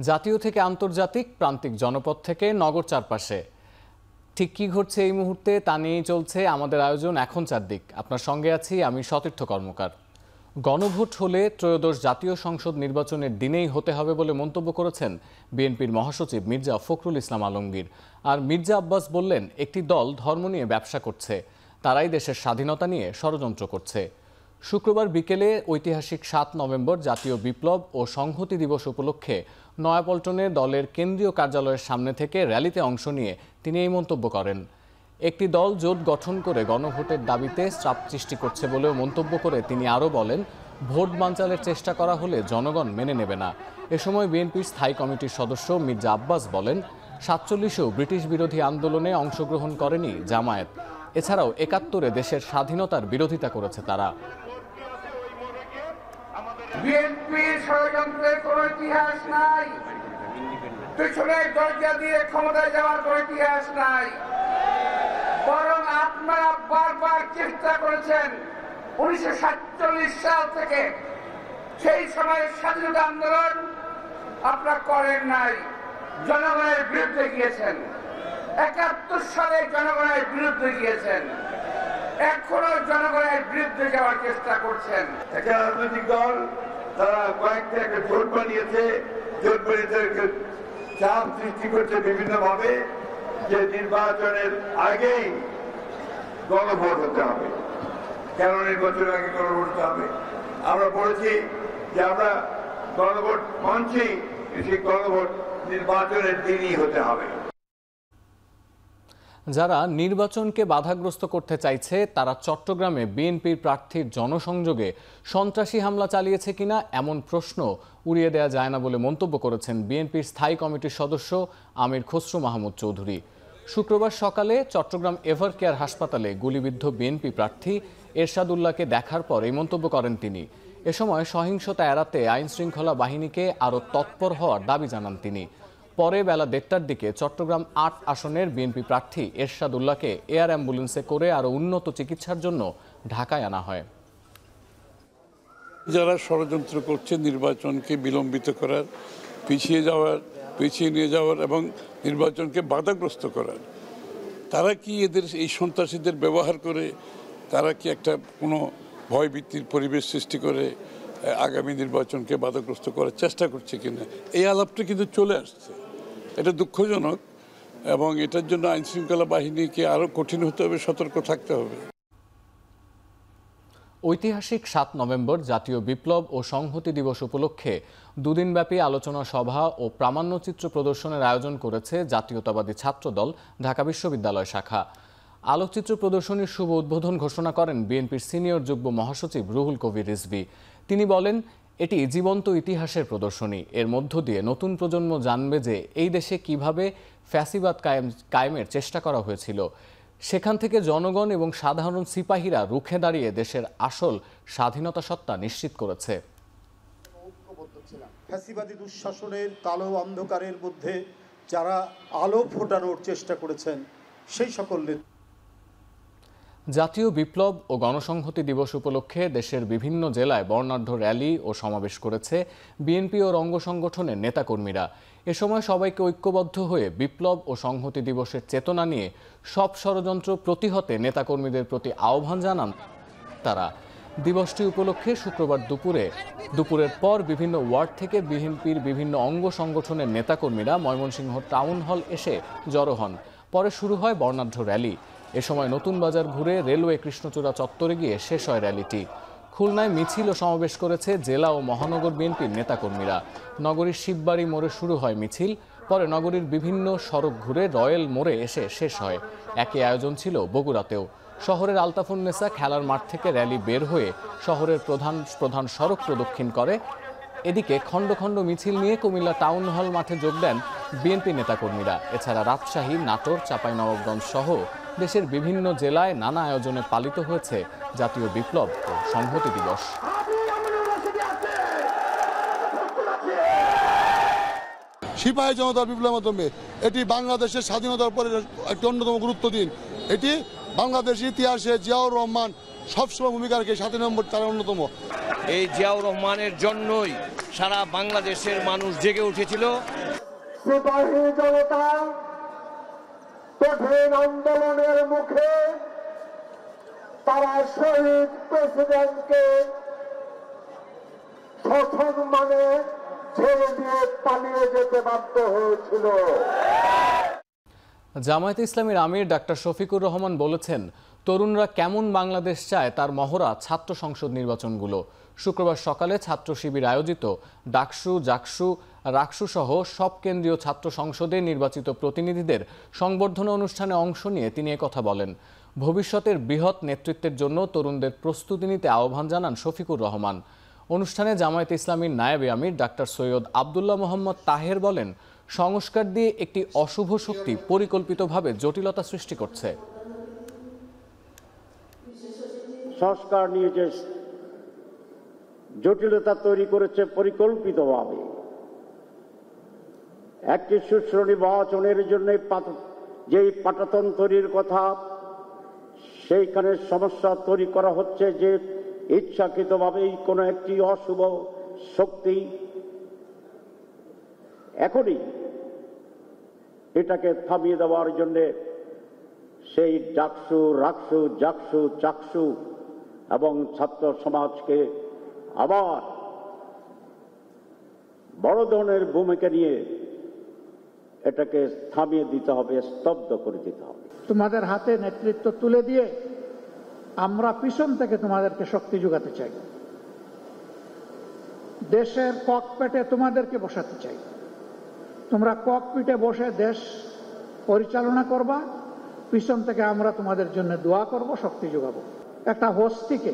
জাতীয় থেকে আন্তর্জাতিক, প্রান্তিক জনপদ থেকে নগর চারপাশে ঠিক কি ঘটছে এই মুহূর্তে তা নিয়েই চলছে আমাদের আয়োজন এখন চারদিক। আপনার সঙ্গে আছি আমি সতীর্থ কর্মকার। গণভোট হলে ত্রয়োদশ জাতীয় সংসদ নির্বাচনের দিনেই হতে হবে বলে মন্তব্য করেছেন বিএনপির মহাসচিব মির্জা ফখরুল ইসলাম আলমগীর। আর মির্জা আব্বাস বললেন, একটি দল ধর্ম নিয়ে ব্যবসা করছে, তারাই দেশের স্বাধীনতা নিয়ে ষড়যন্ত্র করছে। শুক্রবার বিকেলে ঐতিহাসিক ৭ নভেম্বর জাতীয় বিপ্লব ও সংহতি দিবস উপলক্ষে নয়াপল্টনে দলের কেন্দ্রীয় কার্যালয়ের সামনে থেকে র্যালিতে অংশ নিয়ে তিনি এই মন্তব্য করেন। একটি দল জোট গঠন করে গণভোটের দাবিতে চাপ সৃষ্টি করছে বলেও মন্তব্য করে তিনি আরও বলেন, ভোট বানচালের চেষ্টা করা হলে জনগণ মেনে নেবে না। এ সময় বিএনপির স্থায়ী কমিটির সদস্য মির্জা আব্বাস বলেন, ৪৭-এও ব্রিটিশ বিরোধী আন্দোলনে অংশগ্রহণ করেনি জামায়াত। এছাড়াও ৭১-এ দেশের স্বাধীনতার বিরোধিতা করেছে তারা। বিএনপির ষড়যন্ত্রের কোনো ইতিহাস নাই, পিছনের দরজা দিয়ে ক্ষমতায় যাওয়ার কোনো ইতিহাস নাই। বরং আপনারা বারবার চেষ্টা করেছেন ১৯৪৭ সাল থেকে, সেই সময়ের স্বাধীনতা আন্দোলন আপনারা করেন নাই, জনগণের বিরুদ্ধে গিয়েছেন। ৭১ সালে জনগণের বিরুদ্ধে গিয়েছেন, এখনো জনগণের বিরুদ্ধে যাওয়ার চেষ্টা করছেন। একটা রাজনৈতিক দল তারা কয়েকটা একটা জোট বানিয়েছে, জোট বানিয়ে চাপ সৃষ্টি করছে বিভিন্ন ভাবে যে নির্বাচনের আগেই গণভোট হতে হবে। কেন নির্বাচনের আগে গণভোট হতে হবে? আমরা বলেছি যে আমরা গণভোট মঞ্চেই সেই গণভোট নির্বাচনের দিনই হতে হবে। যারা নির্বাচনকে বাধাগ্রস্ত করতে চাইছে তারা চট্টগ্রামে বিএনপির প্রার্থীর জনসংযোগে সন্ত্রাসী হামলা চালিয়েছে কিনা এমন প্রশ্ন উড়িয়ে দেওয়া যায় না বলে মন্তব্য করেছেন বিএনপির স্থায়ী কমিটির সদস্য আমির খসরু মাহমুদ চৌধুরী। শুক্রবার সকালে চট্টগ্রাম এভার কেয়ার হাসপাতালে গুলিবিদ্ধ বিএনপি প্রার্থী এরশাদুল্লাহকে দেখার পর এই মন্তব্য করেন তিনি। এ সময় সহিংসতা এড়াতে আইনশৃঙ্খলা বাহিনীকে আরও তৎপর হওয়ার দাবি জানান তিনি। পরে বেলা ১:৩০টার দিকে চট্টগ্রাম ৮ আসনের বিএনপি প্রার্থী এরশাদুল্লাহকে এয়ার অ্যাম্বুলেন্সে করে আরও উন্নত চিকিৎসার জন্য ঢাকায় আনা হয়। যারা ষড়যন্ত্র করছে নির্বাচনকে বিলম্বিত করার, পিছিয়ে নিয়ে যাওয়ার এবং নির্বাচনকে বাধাগ্রস্ত করার, তারা কি এদের এই সন্ত্রাসীদের ব্যবহার করে তারা কি একটা কোনো ভয়ভীতির পরিবেশ সৃষ্টি করে আগামী নির্বাচনকে বাধাগ্রস্ত করার চেষ্টা করছে কিনা, এই আলাপটা কিন্তু চলে আসছে। এটা দুঃখজনক এবং এটার জন্য আইনশৃঙ্খলা বাহিনীকে আরও কঠিন হতে হবে, সতর্ক থাকতে হবে। ঐতিহাসিক ৭ নভেম্বর জাতীয় বিপ্লব ও সংহতি দিবস উপলক্ষে দুদিনব্যাপী আলোচনা সভা ও প্রামাণ্যচিত্র প্রদর্শনের আয়োজন করেছে জাতীয়তাবাদী ছাত্রদল ঢাকা বিশ্ববিদ্যালয় শাখা। আলোকচিত্র প্রদর্শনীর শুভ উদ্বোধন ঘোষণা করেন বিএনপির সিনিয়র যুগ্ম মহাসচিব রুহুল কবির রিজভী। তিনি বলেন, এটি জীবন্ত ইতিহাসের প্রদর্শনী। এর মধ্য দিয়ে নতুন প্রজন্ম জানবে যে এই দেশে কিভাবে ফ্যাসিবাদ কায়েমের চেষ্টা করা হয়েছিল। সেখান থেকে জনগণ এবং সাধারণ সিপাহীরা রুখে দাঁড়িয়ে দেশের আসল স্বাধীনতা সত্তা নিশ্চিত করেছে। ফ্যাসিবাদী দুঃশাসনের কালো অন্ধকারের মধ্যে যারা আলো ফোটানোর চেষ্টা করেছেন সেই সকল জাতীয় বিপ্লব ও গণসংহতি দিবস উপলক্ষে দেশের বিভিন্ন জেলায় বর্ণাঢ্য র্যালি ও সমাবেশ করেছে বিএনপি ও অঙ্গ সংগঠনের নেতাকর্মীরা। এ সময় সবাইকে ঐক্যবদ্ধ হয়ে বিপ্লব ও সংহতি দিবসের চেতনা নিয়ে সব ষড়যন্ত্র প্রতিহতে নেতাকর্মীদের প্রতি আহ্বান জানান তারা। দিবসটি উপলক্ষে শুক্রবার দুপুরের পর বিভিন্ন ওয়ার্ড থেকে বিএনপির বিভিন্ন অঙ্গ সংগঠনের নেতাকর্মীরা ময়মনসিংহ টাউন হল এসে জড়ো হন। পরে শুরু হয় বর্ণাঢ্য র্যালি। এ সময় নতুন বাজার ঘুরে রেলওয়ে কৃষ্ণচূড়া চত্বরে গিয়ে শেষ হয় র্যালিটি। খুলনায় মিছিল ও সমাবেশ করেছে জেলা ও মহানগর বিএনপির নেতাকর্মীরা। নগরীর শিববাড়ি মোড়ে শুরু হয় মিছিল, পরে নগরীর বিভিন্ন সড়ক ঘুরে রয়্যাল মোড়ে এসে শেষ হয়। একই আয়োজন ছিল বগুড়াতেও। শহরের আলতাফুন্নেসা খেলার মাঠ থেকে র্যালি বের হয়ে শহরের প্রধান সড়ক প্রদক্ষিণ করে। এদিকে খণ্ড খণ্ড মিছিল নিয়ে কুমিল্লা টাউন হল মাঠে যোগ দেন বিএনপি নেতাকর্মীরা। এছাড়া রাজশাহী, নাটোর, চাঁপাইনবাবগঞ্জ সহ দেশের বিভিন্ন জেলায় নানা আয়োজনে পালিত হয়েছে জাতীয় বিপ্লব ও সংহতি দিবস। সিপাহী জনতার বিপ্লবের মাধ্যমে এটি বাংলাদেশের স্বাধীনতার পরে একটি অন্যতম গুরুত্ব দিন। এটি বাংলাদেশের ইতিহাসে জিয়াউর রহমান সবসময় ভূমিকা রাখে। ৭ নম্বর তারা অন্যতম। এই জিয়াউর রহমানের জন্যই সারা বাংলাদেশের মানুষ জেগে উঠেছিল। সিপাহী জনতা কঠিন আন্দোলনের মুখে তারা শহীদ প্রেসিডেন্টকে সসম্মানে ছেড়ে দিয়ে পালিয়ে যেতে বাধ্য হয়েছিল। জামায়াতে ইসলামীর আমির ডাক্তার শফিকুর রহমান বলেছেন, তরুণরা কেমন বাংলাদেশ চায় তার মহড়া ছাত্র সংসদ নির্বাচনগুলো। শুক্রবার সকালে ছাত্র শিবির আয়োজিত ডাকসু, জাকসু, রাকসু সহ সব কেন্দ্রীয় ছাত্র সংসদে নির্বাচিত প্রতিনিধিদের সংবর্ধনা অনুষ্ঠানে অংশ নিয়ে তিনি একথা বলেন। ভবিষ্যতের বৃহৎ নেতৃত্বের জন্য তরুণদের প্রস্তুতি নিতে আহ্বান জানান শফিকুর রহমান। অনুষ্ঠানে জামায়াতে ইসলামীর নায়েবে আমির ডাক্তার সৈয়দ আবদুল্লাহ মোহাম্মদ তাহের বলেন, সংস্কার দিয়ে একটি অশুভ শক্তি পরিকল্পিতভাবে জটিলতা সৃষ্টি করছে। সংস্কার নিয়ে যে জটিলতা তৈরি করেছে পরিকল্পিতভাবে, একটি সুষ্ঠু নির্বাচনের জন্য যেই পাটাতন্ত্রের কথা, সেইখানে সমস্যা তৈরি করা হচ্ছে যে ইচ্ছাকৃতভাবেই কোনো একটি অশুভ শক্তি এখনই এটাকে থামিয়ে দেওয়ার জন্য সেই ডাকসু, রাকসু, জাকসু, চাকসু এবং ছাত্র সমাজকে আবার বড় ধরনের ভূমিকা নিয়ে এটাকে থামিয়ে দিতে হবে, স্তব্ধ করে দিতে হবে। তোমাদের হাতে নেতৃত্ব তুলে দিয়ে আমরা পিছন থেকে তোমাদেরকে শক্তি যোগাতে চাই। দেশের ককপিটে তোমাদেরকে বসাতে চাই। তোমরা ককপিটে বসে দেশ পরিচালনা করবা, পিছন থেকে আমরা তোমাদের জন্য দোয়া করব, শক্তি যোগাবো। একটা হস্তিকে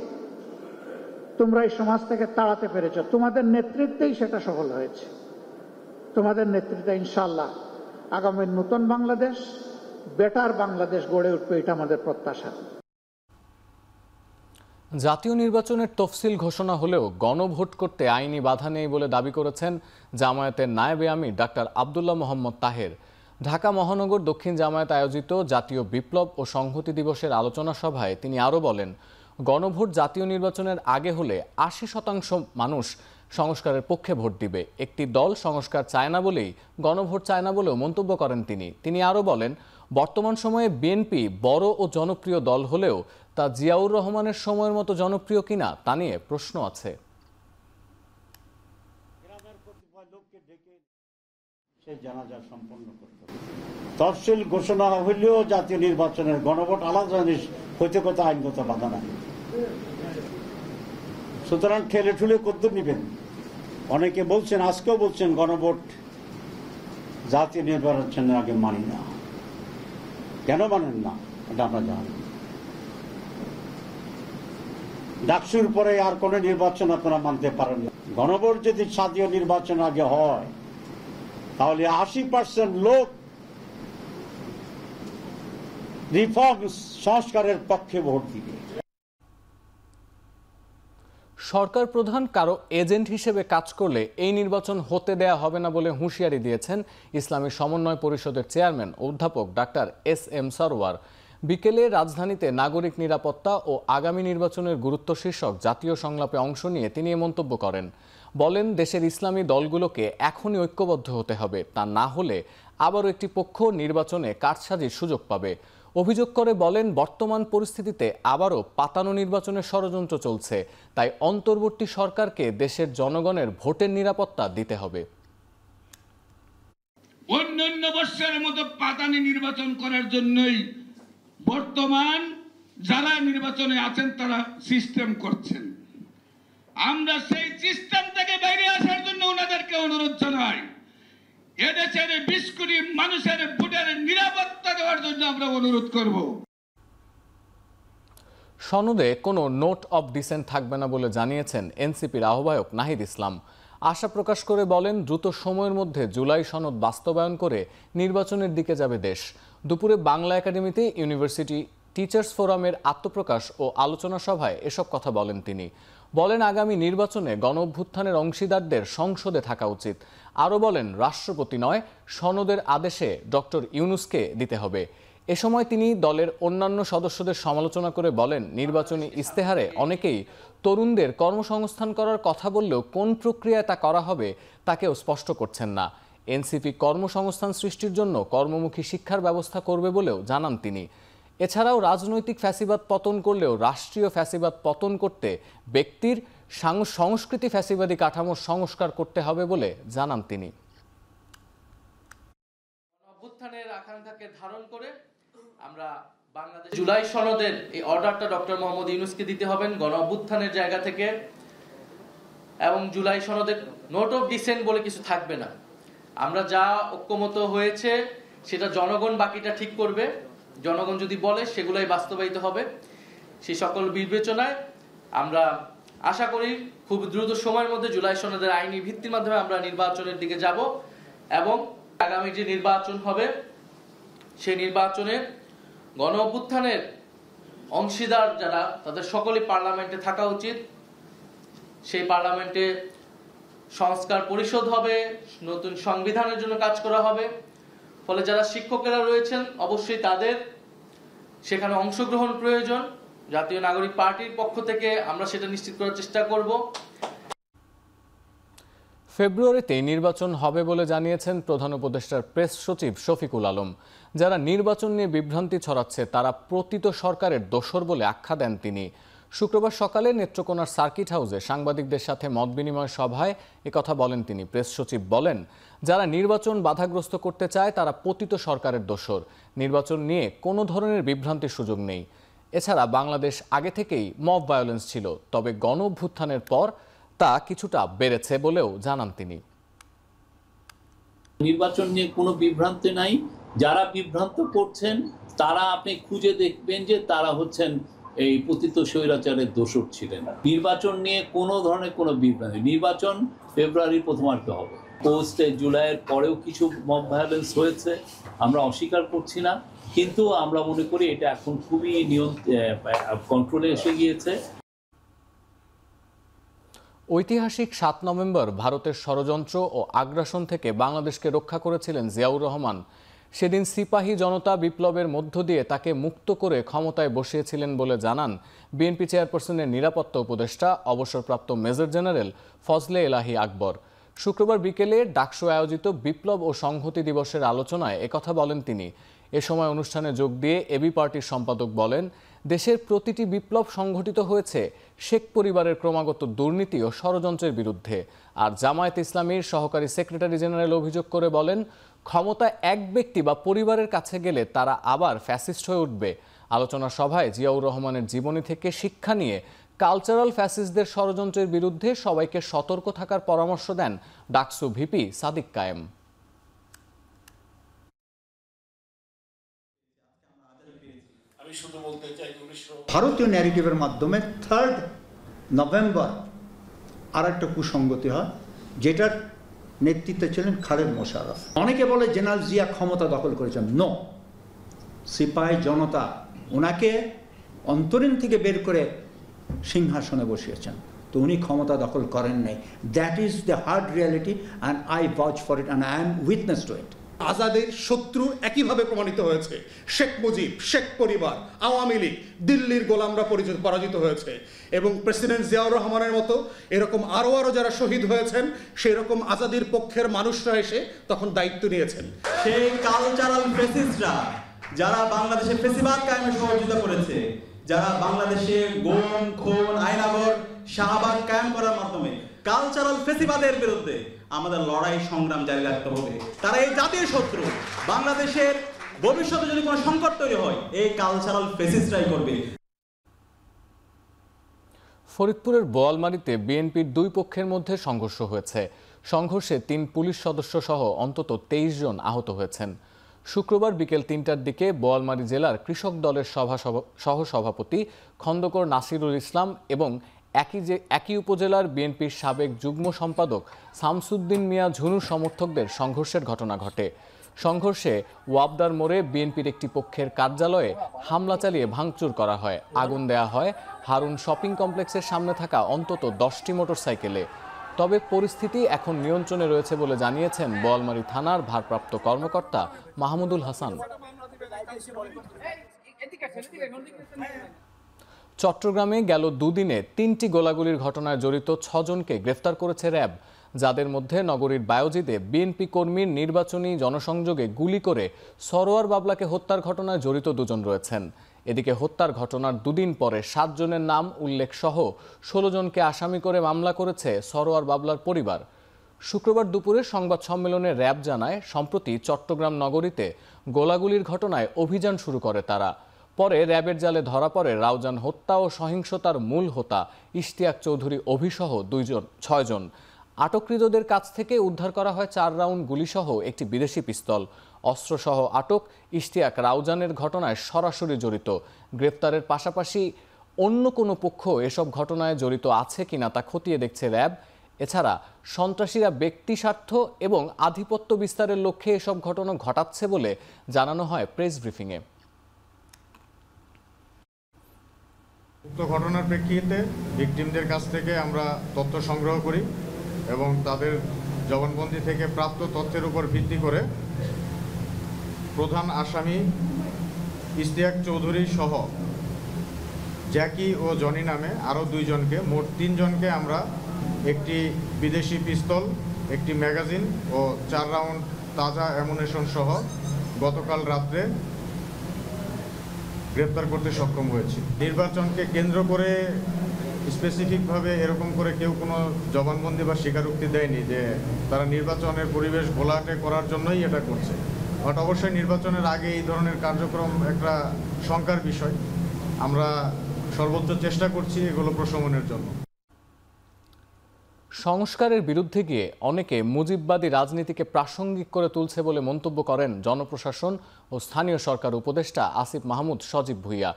তোমরা এই সমাজ থেকে তাড়াতে পেরেছ, তোমাদের নেতৃত্বেই সেটা সফল হয়েছে। তোমাদের নেতৃত্বে ইনশাআল্লাহ আগামী নতুন বাংলাদেশ, বেটার বাংলাদেশ গড়ে উঠবে, এটা আমাদের প্রত্যাশা। জাতীয় নির্বাচনের তফসিল ঘোষণা হলেও গণভোট করতে আইনি বাধা নেই বলে দাবি করেছেন জামায়াতের নায়েবে আমির ডাক্তার আবদুল্লাহ মোহাম্মদ তাহের। ঢাকা মহানগর দক্ষিণ জামায়াত আয়োজিত জাতীয় বিপ্লব ও সংহতি দিবসের আলোচনা সভায় তিনি আরও বলেন, গণভোট জাতীয় নির্বাচনের আগে হলে ৮০% মানুষ সংস্কারের পক্ষে ভোট দিবে। একটি দল সংস্কার চায় না বলেই গণভোট চায় না বলেও মন্তব্য করেন তিনি। তিনি আরও বলেন, বর্তমান সময়ে বিএনপি বড় ও জনপ্রিয় দল হলেও তা জিয়াউর রহমানের সময়ের মতো জনপ্রিয় কিনা তা নিয়ে প্রশ্ন আছে। তফসিল ঘোষণা হইলেও জাতীয় নির্বাচনের গণভোট আলাদা জিনিস হইতে কথা আইনগত বাধা নাই। সুতরাং ঠেলে ঠুলে কদ্দুর নিবেন। অনেকে বলছেন, আজকেও বলছেন গণভোট জাতীয় নির্বাচনের আগে মানি না। কেন মানেন না এটা আমরা জানি। ডাকসুর পরে আর কোন নির্বাচন আপনারা মানতে পারেন না। গণভোট যদি জাতীয় নির্বাচন আগে হয় তাহলে ৮০% লোক রিফর্ম সংস্কারের পক্ষে ভোট দিবে। সরকার প্রধান কারো এজেন্ট হিসেবে কাজ করলে এই নির্বাচন হতে দেয়া হবে না বলে হুঁশিয়ারি দিয়েছেন ইসলামী সমন্বয় পরিষদের চেয়ারম্যান অধ্যাপক ডাক্তার এস.এম. সরওয়ার। বিকেলে রাজধানীতে নাগরিক নিরাপত্তা ও আগামী নির্বাচনের গুরুত্ব শীর্ষক জাতীয় সংলাপে অংশ নিয়ে তিনি এ মন্তব্য করেন। বলেন, দেশের ইসলামী দলগুলোকে এখনই ঐক্যবদ্ধ হতে হবে, তা না হলে আবারও একটি পক্ষ নির্বাচনে কারসাজির সুযোগ পাবে। অভিযোগ করে বলেন, বর্তমান পরিস্থিতিতে আবারও পাতানো নির্বাচনের ষড়যন্ত্র চলছে, তাই অন্তর্বর্তী সরকারকে দেশের জনগণের ভোটের নিরাপত্তা দিতে হবে। অন্যান্য বর্ষের মতো পাতানি নির্বাচন করার জন্যই বর্তমান যারা নির্বাচনে আছেন তারা সিস্টেম করছেন। আমরা সেই সিস্টেম থেকে বাইরে আসার জন্য ওনাদেরকে অনুরোধ জানাই। এদেশের ২০ কোটি মানুষের ভোটের নিরাপত্তা দেওয়ার জন্য আমরা অনুরোধ করব। সনদে কোনো নোট অব ডিসেন্ট থাকবে না বলে জানিয়েছেন এনসিপির আহ্বায়ক নাহিদ ইসলাম। আশা প্রকাশ করে বলেন, দ্রুত সময়ের মধ্যে জুলাই সনদ বাস্তবায়ন করে নির্বাচনের দিকে যাবে দেশ। দুপুরে বাংলা একাডেমিতে ইউনিভার্সিটি টিচার্স ফোরামের আত্মপ্রকাশ ও আলোচনা সভায় এসব কথা বলেন তিনি। বলেন, আগামী নির্বাচনে গণঅভ্যুত্থানের অংশীদারদের সংসদে থাকা উচিত। আরও বলেন, রাষ্ট্রপতি নয়, সনদের আদেশে ডক্টর ইউনূসকে দিতে হবে। এ সময় তিনি দলের অন্যান্য সদস্যদের সমালোচনা করে বলেন, নির্বাচনী ইস্তেহারে অনেকেই তরুণদের কর্মসংস্থান করার কথা বললেও কোন প্রক্রিয়ায় তা করা হবে তাকেও স্পষ্ট করছেন না। এনসিপি কর্মসংস্থান সৃষ্টির জন্য কর্মমুখী শিক্ষার ব্যবস্থা করবে বলেও জানান তিনি। এছাড়াও রাজনৈতিক ফ্যাসিবাদ পতন করলেও রাষ্ট্রীয় ফ্যাসিবাদ পতন করতে ব্যক্তির সংস্কৃতি ফ্যাসিবাদী কাঠামোর সংস্কার করতে হবে বলে জানান তিনি। অভ্যুত্থানের আকাঙ্ক্ষাকে ধারণ করে আমরা বাংলাদেশ জুলাই সনদের এই অর্ডারটা ডক্টর মোহাম্মদ ইউনূসকে দিতে হবেন গণ অভ্যুত্থানের জায়গা থেকে, এবং জুলাই সনদের নোট অফ ডিসেন্ট বলে কিছু থাকবে না। আমরা যা ঐক্যমত হয়েছে সেটা জনগণ বাকিটা ঠিক করবে, জনগণ যদি বলে সেগুলাই বাস্তবায়িত হবে। সেই সকল বিবেচনায় আমরা আশা করি খুব দ্রুত সময়ের মধ্যে জুলাই সনদের আইনি ভিত্তির মাধ্যমে আমরা নির্বাচনের দিকে যাব, এবং আগামী যে নির্বাচন হবে সেই নির্বাচনে গণ অভ্যুত্থানের অংশীদার যারা তাদের সকলেই পার্লামেন্টে থাকা উচিত। সেই পার্লামেন্টে সংস্কার পরিষদ হবে, নতুন সংবিধানের জন্য কাজ করা হবে। ফলে যারা শিক্ষকেরা রয়েছেন অবশ্যই তাদের সেখানে অংশগ্রহণ প্রয়োজন। জাতীয় নাগরিক পার্টির পক্ষ থেকে আমরা সেটা নিশ্চিত করার চেষ্টা করব। ফেব্রুয়ারিতে নির্বাচন হবে বলে জানিয়েছেন প্রধান উপদেষ্টার প্রেস সচিব শফিকুল আলম। যারা নির্বাচন নিয়ে বিভ্রান্তি ছড়াচ্ছে তারা প্রতীত সরকারের দোসর বলে আখ্যা দেন তিনি। শুক্রবার সকালে নেত্রকোনার সার্কিট হাউসে সাংবাদিকদের সাথে মতবিনিময় সভায় একথা বলেন তিনি। প্রেস সচিব বলেন, যারা নির্বাচন বাধাগ্রস্ত করতে চায় তারা পতিত সরকারের দোসর। নির্বাচন নিয়ে কোনো ধরনের বিভ্রান্তির সুযোগ নেই। এছাড়া বাংলাদেশ আগে থেকেই মব ভায়োলেন্স ছিল, তবে গণ অভ্যুত্থানের পর তা কিছুটা বেড়েছে বলেও জানান তিনি। নির্বাচন নিয়ে কোনো বিভ্রান্তি নাই। যারা বিভ্রান্ত করছেন তারা আপনি খুঁজে দেখবেন যে তারা হচ্ছেন এই পতিত স্বৈরাচারের দোসর ছিলেন। নির্বাচন নিয়ে কোনো ধরনের কোনো বিভ্রান্তি, নির্বাচন ফেব্রুয়ারির প্রথমার্ধে হবে। পোস্টে জুলাইয়ের পরেও কিছু মব ভায়োলেন্স হয়েছে, আমরা অস্বীকার করছি না, কিন্তু আমরা মনে করি এটা এখন খুবই কন্ট্রোলে এসে গিয়েছে। ঐতিহাসিক ৭ নভেম্বর ভারতের ষড়যন্ত্র ও আগ্রাসন থেকে বাংলাদেশকে রক্ষা করেছিলেন জিয়াউর রহমান। সেদিন সিপাহী জনতা বিপ্লবের মধ্য দিয়ে তাকে মুক্ত করে ক্ষমতায় বসিয়েছিলেন বলে জানান বিএনপি চেয়ারপারসনের নিরাপত্তা উপদেষ্টা অবসরপ্রাপ্ত মেজর জেনারেল ফজলে এলাহি আকবর। শুক্রবার বিকেলে ডাকসু আয়োজিত বিপ্লব ও সংহতি দিবসের আলোচনায় একথা বলেন তিনি। এ সময় অনুষ্ঠানে যোগ দিয়ে এবি পার্টির সম্পাদক বলেন, দেশের প্রতিটি বিপ্লব সংঘটিত হয়েছে শেখ পরিবারের ক্রমাগত দুর্নীতি ও ষড়যন্ত্রের বিরুদ্ধে। আর জামায়াত ইসলামীর সহকারী সেক্রেটারি জেনারেল অভিযোগ করে বলেন, ক্ষমতা এক ব্যক্তি বা পরিবারের কাছে গেলে তারা আবার ফ্যাসিস্ট হয়ে উঠবে। আলোচনা সভায় জিয়াউর রহমানের জীবনী থেকে শিক্ষা নিয়ে কালচারাল ফ্যাসিস্টদের ষড়যন্ত্রের বিরুদ্ধে সবাইকে সতর্ক থাকার পরামর্শ দেন ডাকসু ভিপি সাদিক কায়েম। ভারতীয় ন্যারেটিভের মাধ্যমে 3 নভেম্বর আর একটা কুসংগতি হয়, যেটার নেতৃত্বে ছিলেন খালেদ মোশাররফ। অনেকে বলে জেনারেল জিয়া ক্ষমতা দখল করেছেন। নো, সিপাহী জনতা ওনাকে অন্তরীণ থেকে বের করে সিংহাসনে বসিয়েছেন, তো উনি ক্ষমতা দখল করেন নাই। That is the hard reality and I watch for it and I am witness to it. আজাদের শত্রু একইভাবে প্রমাণিত হয়েছে। শেখ মুজিব, শেখ পরিবার, আওয়ামী লীগ, দিল্লির গোলামরা পরাজিত হয়েছে, এবং প্রেসিডেন্ট জিয়াউর রহমানের মতো এরকম আরও যারা শহীদ হয়েছেন সেই রকম আজাদির পক্ষের মানুষরা এসে তখন দায়িত্ব নিয়েছেন। সেই কালচারাল ফ্যাসিস্টরা যারা বাংলাদেশে ফ্যাসিবাদ কায়েমে সহযোগিতা করেছে, যারা বাংলাদেশে গুম, খুন, আইনাগর, শাহবাগ কায়েম করার মাধ্যমে কালচারাল ফ্যাসিবাদের বিরুদ্ধে আমাদের লড়াই সংগ্রাম জারি রাখতে হবে। তারা এই জাতীয় শত্রু। বাংলাদেশের ভবিষ্যতে যদি কোনো সংকট তৈরি হয় এই কালচারাল ফ্যাসিস্টরাই করবে। ফরিদপুরের বোয়ালমারীতে বিএনপির 2 পক্ষের মধ্যে সংঘর্ষ হয়েছে। সংঘর্ষে 3 পুলিশ সদস্য সহ অন্তত 23 জন আহত হয়েছেন। শুক্রবার বিকেল 3টার দিকে বোয়ালমারী জেলার কৃষক দলের সহসভাপতি খন্দকার নাসিরুল ইসলাম এবং একই উপজেলার বিএনপির সাবেক যুগ্ম সম্পাদক শামসুদ্দিন মিয়া ঝুনুর সমর্থকদের সংঘর্ষের ঘটনা ঘটে। সংঘর্ষে ওয়াবদার মোড়ে বিএনপির একটি পক্ষের কার্যালয়ে হামলা চালিয়ে ভাঙচুর করা হয়। আগুন দেয়া হয় হারুন শপিং কমপ্লেক্সের সামনে থাকা অন্তত 10টি মোটরসাইকেলে। তবে পরিস্থিতি এখন নিয়ন্ত্রণে রয়েছে বলে জানিয়েছেন বোয়ালমারী থানার ভারপ্রাপ্ত কর্মকর্তা মাহমুদুল হাসান। চট্টগ্রামে গেল দুদিনে 3টি গোলাগুলির ঘটনায় জড়িত 6 জনকে গ্রেফতার করেছে র্যাব, যাদের মধ্যে নগরীর বায়োজিদে বিএনপি কর্মীর নির্বাচনী জনসংযোগে গুলি করে সরোয়ার বাবলাকে হত্যার ঘটনায় জড়িত 2 জন রয়েছেন। এদিকে হত্যার ঘটনার দুদিন পরে 7 জনের নাম উল্লেখ সহ 16 জনকে আসামি করে মামলা করেছে সরোয়ার বাবলার পরিবার। শুক্রবার দুপুরে সংবাদ সম্মেলনে র্যাব জানায়, সম্প্রতি চট্টগ্রাম নগরীতে গোলাগুলির ঘটনায় অভিযান শুরু করে তারা। পরে র্যাবের জালে ধরা পড়ে রাউজান হত্যা ও সহিংসতার মূল হোতা ইশতিয়াক চৌধুরী অভিসহ 6 জন। আটককৃতদের কাছ থেকে উদ্ধার করা হয় 4 রাউন্ড গুলিসহ একটি বিদেশি পিস্তল। অস্ত্রসহ আটক ইশতিয়াক রাউজানের ঘটনায় সরাসরি জড়িত। গ্রেফতারের পাশাপাশি অন্য কোনো পক্ষ এসব ঘটনায় জড়িত আছে কিনা তা খতিয়ে দেখছে র্যাব। এছাড়া সন্ত্রাসীরা ব্যক্তি স্বার্থ এবং আধিপত্য বিস্তারের লক্ষ্যে এসব ঘটনা ঘটাচ্ছে বলে জানানো হয় প্রেস ব্রিফিংয়ে। উক্ত ঘটনার প্রেক্ষিতে ভিকটিমদের কাছ থেকে আমরা তথ্য সংগ্রহ করি এবং তাদের জবানবন্দি থেকে প্রাপ্ত তথ্যের উপর ভিত্তি করে প্রধান আসামি ইশতিয়াক চৌধুরী সহ জ্যাকি ও জনি নামে আরও 2 জনকে, মোট 3 জনকে আমরা একটি বিদেশি পিস্তল, একটি ম্যাগাজিন ও 4 রাউন্ড তাজা অ্যামুনেশন সহ গতকাল রাত্রে গ্রেপ্তার করতে সক্ষম হয়েছি। নির্বাচনকে কেন্দ্র করে স্পেসিফিকভাবে এরকম করে কেউ কোনো জবানবন্দি বা স্বীকারোক্তি দেয়নি যে তারা নির্বাচনের পরিবেশ ঘোলাটে করার জন্যই এটা করছে। বাট অবশ্যই নির্বাচনের আগে এই ধরনের কার্যক্রম একটা শঙ্কার বিষয়। আমরা সর্বোচ্চ চেষ্টা করছি এগুলো প্রশমনের জন্য। সংস্কারের বিরুদ্ধে গিয়ে অনেকে মুজিববাদী রাজনীতিকে প্রাসঙ্গিক করে তুলছে বলে মন্তব্য করেন জনপ্রশাসন ও স্থানীয় সরকার উপদেষ্টা আসিফ মাহমুদ সজীব ভুঁইয়া।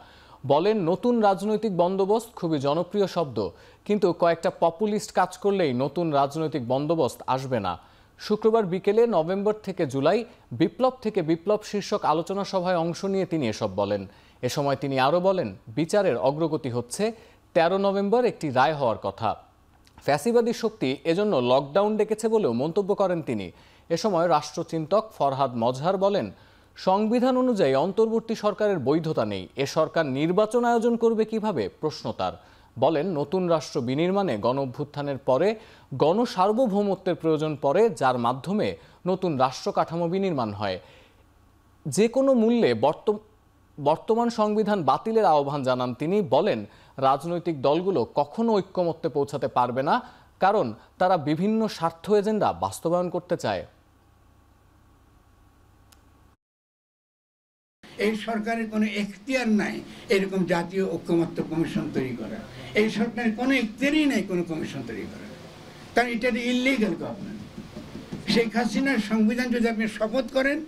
বলেন, নতুন রাজনৈতিক বন্দোবস্ত খুবই জনপ্রিয় শব্দ, কিন্তু কয়েকটা পপুলিস্ট কাজ করলেই নতুন রাজনৈতিক বন্দোবস্ত আসবে না। শুক্রবার বিকেলে নভেম্বর থেকে জুলাই বিপ্লব থেকে বিপ্লব শীর্ষক আলোচনা সভায় অংশ নিয়ে তিনি এসব বলেন। এ সময় তিনি আরও বলেন, বিচারের অগ্রগতি হচ্ছে, 13 নভেম্বর একটি রায় হওয়ার কথা। ফ্যাসিবাদী শক্তি এজন্য লকডাউন ডেকেছে বলেও মন্তব্য করেন তিনি। এ সময় রাষ্ট্রচিন্তক ফরহাদ মজহার বলেন, সংবিধান অনুযায়ী অন্তর্বর্তী সরকারের বৈধতা নেই, এ সরকার নির্বাচন আয়োজন করবে কিভাবে, প্রশ্ন তার। বলেন, নতুন রাষ্ট্র বিনির্মাণে গণঅভ্যুত্থানের পরে গণসার্বভৌমত্বের প্রয়োজন পড়ে, যার মাধ্যমে নতুন রাষ্ট্র কাঠামো বিনির্মাণ হয়। যে কোনো মূল্যে বর্তমান সংবিধান বাতিলের আহ্বান জানান তিনি। বলেন, রাজনৈতিক দলগুলো কখনো ঐক্যমত্যে পৌঁছাতে পারবে না, কারণ তারা বিভিন্ন স্বার্থ এজেন্ডা বাস্তবায়ন করতে চায়। এই সরকারের কোনো এখতিয়ার নাই এরকম জাতীয় ঐক্যমত্য কমিশন তৈরি করা। এই সরকারের কোনো এখতিয়ারই নাই কোনো কমিশন তৈরি করা, কারণ এটা ইললিগাল গভর্নমেন্ট। শেখ হাসিনার সংবিধান যদি আপনি শপথ করেন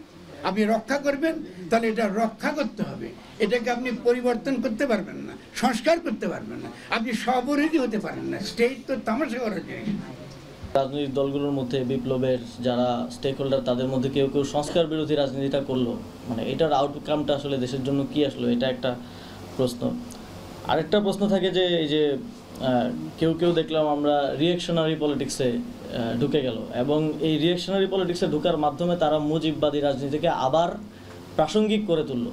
আপনি রক্ষা করবেন, তাহলে এটা রক্ষা করতে হবে। এটাকে আপনি পরিবর্তন করতে পারবেন না, সংস্কার করতে পারবেন না, আপনি স্ববিরোধী হতে পারেন না। স্টেট তো তামাশা করার জিনিস। রাজনৈতিক দলগুলোর মধ্যে বিপ্লবের যারা স্টেক হোল্ডার তাদের মধ্যে কেউ কেউ সংস্কার বিরোধী রাজনীতিটা করলো, মানে এটার আউটকামটা আসলে দেশের জন্য কি আসলো, এটা একটা প্রশ্ন। আরেকটা প্রশ্ন থাকে যে এই যে কেউ কেউ দেখলাম আমরা রিঅ্যাকশনারি পলিটিক্সে ঢুকে গেল, এবং এই রিঅ্যাকশনারি পলিটিক্সে ঢোকার মাধ্যমে তারা মুজিববাদী রাজনীতিকে আবার প্রাসঙ্গিক করে তুলল।